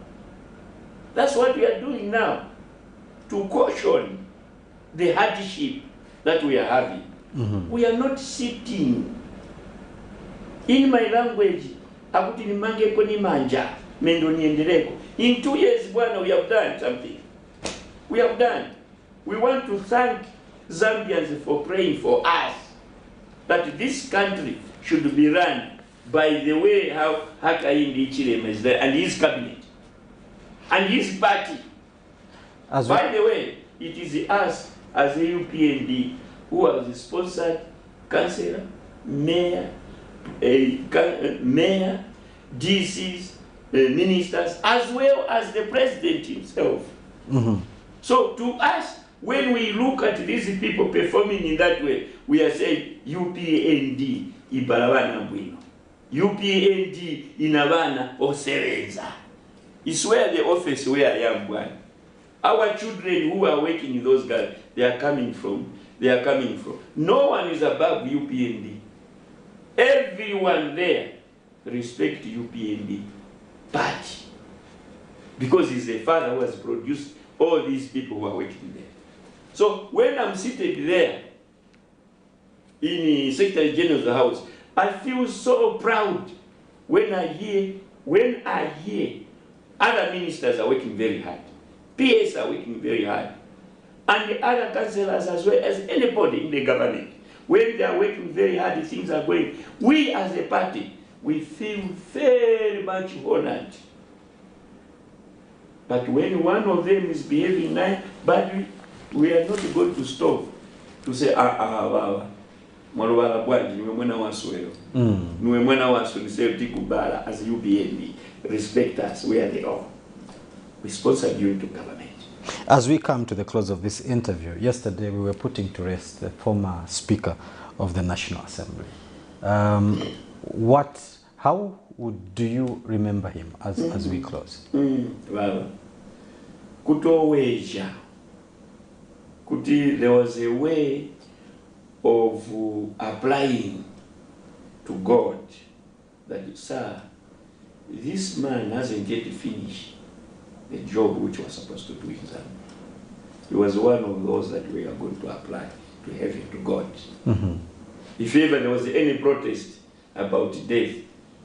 That's what we are doing now. To caution the hardship that we are having. We are not sitting. In my language, in 2 years, we have done something. We have done. We want to thank Zambians for praying for us, that this country should be run by the way how Hakainde Hichilema is there and his cabinet and his party. By the way, it is us as a UPND who have sponsored councillor, mayor, DCs, ministers, as well as the president himself. So to us, when we look at these people performing in that way, we are saying UPND ibalabana bwino. UPND inabana oserenza. It's where the office where I am one. Our children who are working in those guys, they are coming from. No one is above UPND. Everyone there respect UPND party. Because he's the father who has produced all these people who are working there. So when I'm seated there in the Secretary General's house, I feel so proud when I hear other ministers are working very hard, PS are working very hard, and the other councillors as well as anybody in the government. When they are working very hard, things are going. We as a party, we feel very much honored. But when one of them is behaving badly, we are not going to stop to say, Morobala Bwandi, niwe mwana wasu weo. Niwe mwana wasu ni seyo tikubala as UPND. Respect us where they are. We sponsored you into government. As we come to the close of this interview, yesterday we were putting to rest the former Speaker of the National Assembly. How do you remember him as we close? Well, kutoweja. Kuti, there was a way of applying to God that, sir, this man hasn't yet finished the job which was supposed to do in Zambia. He was one of those that we are going to apply to heaven, to God. If ever there was any protest about death,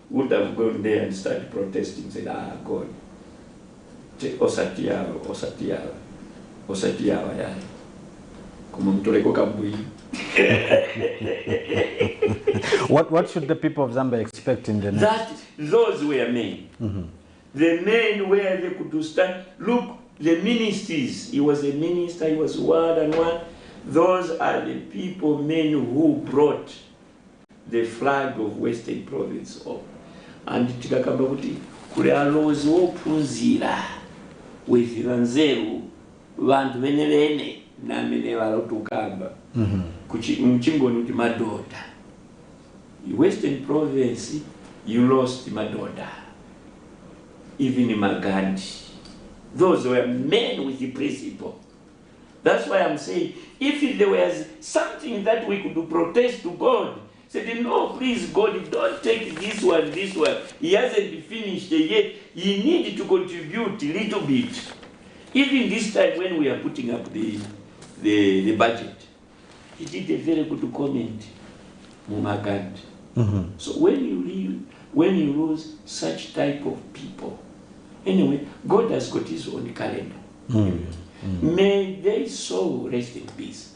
would have gone there and started protesting, said, God, osatiawa, ya. What should the people of Zambia expect in the next? Those were men. The men where they could stand. Look, the ministers, he was a minister, he was one and one. Those are the people, men who brought the flag of Western Province up. And tikakababuti, kule alozi wopunzira, weziranzeru, vantu venevene, namene walotukamba. Mchingo nuti madota. Western Province, you lost Madota. Even Magandi. Those were men with the principle. That's why I'm saying, if there was something that we could protest to God, said, no, please, God, don't take this one. He hasn't finished yet. He needs to contribute a little bit. Even this time when we are putting up the budget, he did a very good comment. Mumagandi. So when you lose such type of people, anyway, God has got his own calendar. May they so rest in peace.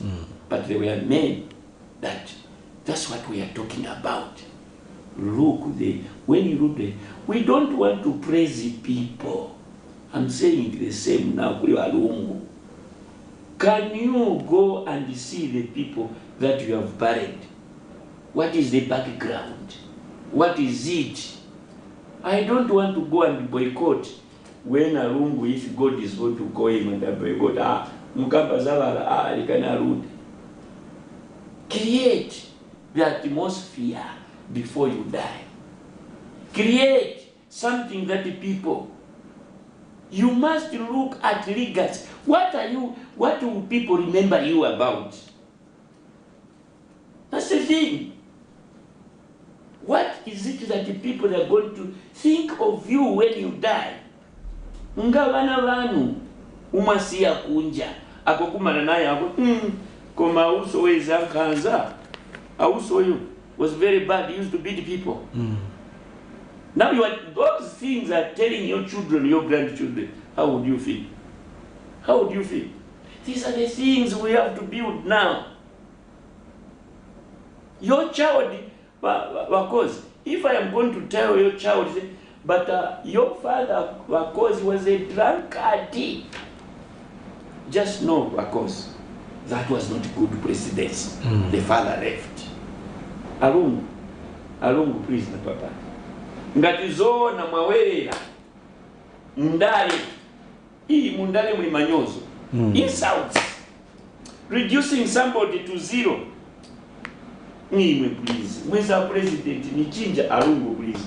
But they were men that's what we are talking about. Look, when you look there, we don't want to praise the people. I'm saying the same now. Can you go and see the people that you have buried? What is the background? What is it? I don't want to go and boycott when Arungu, if God is going to call him and boycott, create the atmosphere before you die. Create something that the people, you must look at legacy. What will people remember you about? That's the thing. What is it that the people are going to think of you when you die? Ngabana vanu umasiya kunja akokumana naye koma auso weza kanza auso you was very bad. He used to beat people. Now those things are telling your children, your grandchildren. How would you feel? How would you feel? These are the things we have to build now. Your child, because if I am going to tell your child, but your father, because was a drunkard, just know, because that was not good presidency. The father left. Arungu, please, na papa. Ngatizo na mwawerera. Mundale. Hii mundale mlimanyozo. Insults. Reducing somebody to zero. Nimwe, please. Mweza president, nichinja Arungu, please.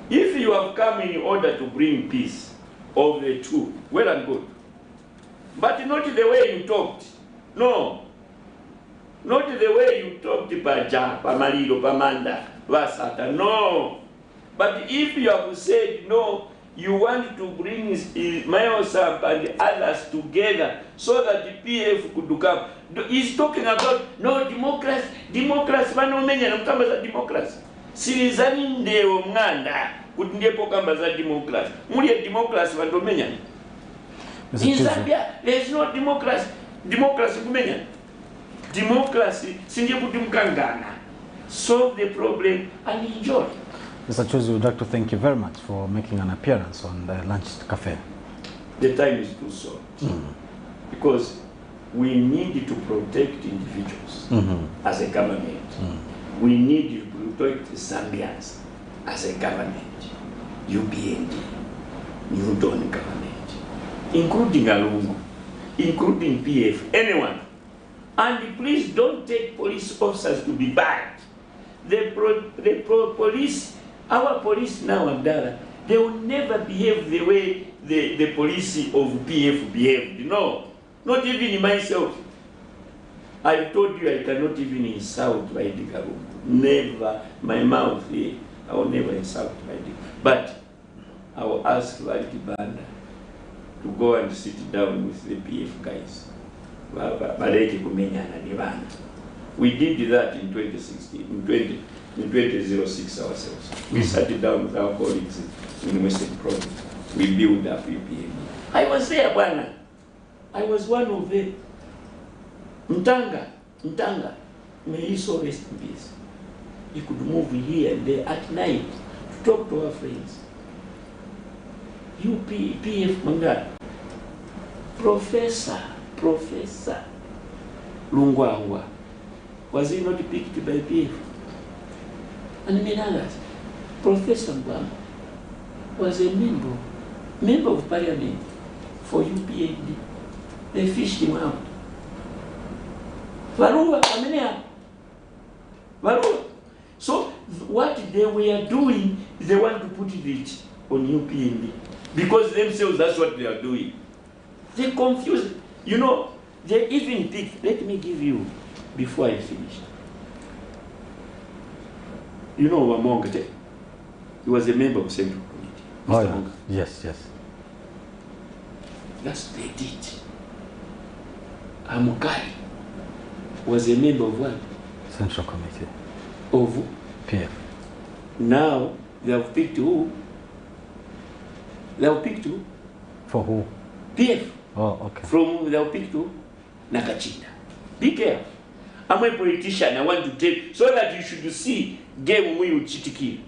If you have come in order to bring peace of the two, well and good. But not the way you talked. No. Not the way you talked, Paja, Pamalilo, Pamanda, Vasata. No. But if you have said, no, you want to bring Mayosap and others together so that the PF could come. He's talking about, no, democracy, vanomenya na mkamba za democracy. Silizani ndeo mnganda, kutindepo kamba za democracy. Muli ya democracy vanomenya. In Zambia, there's no democracy. Democracy kumenya. Democracy, singe kutimkangana. Solve the problem and enjoy. Mr. Chuzi, we'd like to thank you very much for making an appearance on the Lunch Cafe. The time is too short. Because we need to protect individuals as a government. We need to protect the Zambians as a government. UPND, New Dawn government, including Alungu, including PF, anyone. And please don't take police officers to be bad. Police, our police now, Abdallah, they will never behave the way the police of PF behaved. No, not even myself. I told you I cannot even insult my Dikaru. Never, my mouth here, I will never insult my Dikaru. But I will ask Valiki Banda to go and sit down with the PF guys. We did that in 2016, in 2006 ourselves. We sat down with our colleagues in Western Province. We built up UPM. I was there, Bwana. I was one of them. Mtanga, may he so rest in peace. He could move here and there at night to talk to our friends. PF Mangala. Professor Lungwangwa, was he not picked by PF? And many others. Professor Mbama was a member of parliament for UPND. They fished him out. Varua. So what they were doing, they want to put it on UPND. Because themselves, that's what they are doing. They confuse. You know, they even pick. Let me give you, before I finish. You know Wamongate? He was a member of Central Committee. Oh, yeah. Yes. That's what they did. Amukai was a member of what? Central Committee. Of PF. Now they have picked who? They have picked who? For who? PF. Oh, okay. From whom they have picked who? Nakachinda. Be careful. I'm a politician, I want to take, so that you should see game we will chitikiri.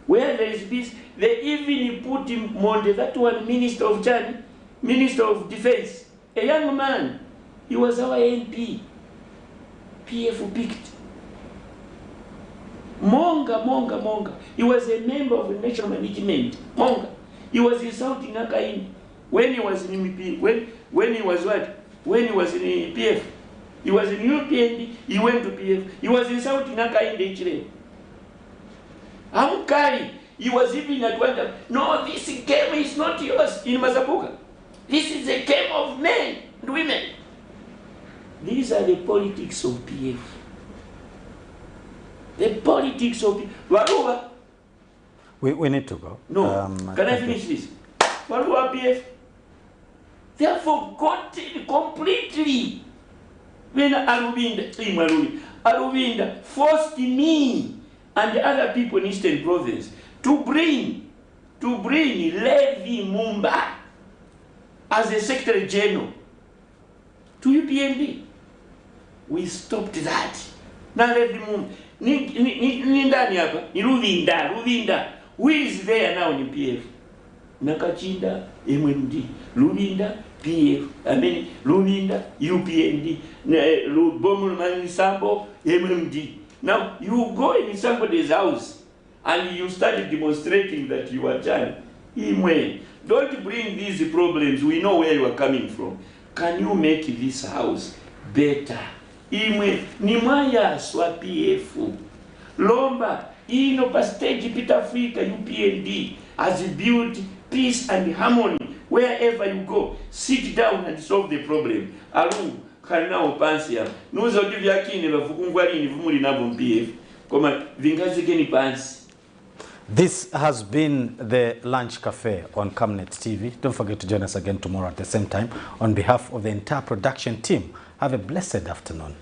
Where there is peace, they even put him Monde, that one Minister of Chani, Minister of Defense, a young man. He was our MP. PF picked. Monga. He was a member of the national management. Monga. He was insulting Nakaini when he was in MP. When he was what? When he was in PF. He was in UPND, he went to PF. He was insulting Nakaini Chile. Amkari, he was even at one time. No, this game is not yours in Mazabuka. This is a game of men and women. These are the politics of PF. The politics of PF. We need to go. No. Can I finish this? Walua PF. They have forgotten completely. When Arubinda forced me and the other people in Eastern Province to bring Levi Mumba as a Secretary General to UPND. We stopped that. Now Levi Mumba, Ruvinda, who is there now in PF? Nakachinda, MMD, Ruvinda, PF, Ruvinda, UPND, Bomulman Sambo, MMD. Now you go in somebody's house and you start demonstrating that you are Jan. Don't bring these problems. We know where you are coming from. Can you make this house better? Nimaya swa PF. Lomba, pa stage Peter Africa, UPND has built peace and harmony wherever you go. Sit down and solve the problem. Alungu, kanao pansia. Nuzo divyakini vafukungwali ni vumuli nabo MPF. Koma vingazikeni pansi. This has been the Lunch Cafe on Camnet TV. Don't forget to join us again tomorrow at the same time. On behalf of the entire production team, have a blessed afternoon.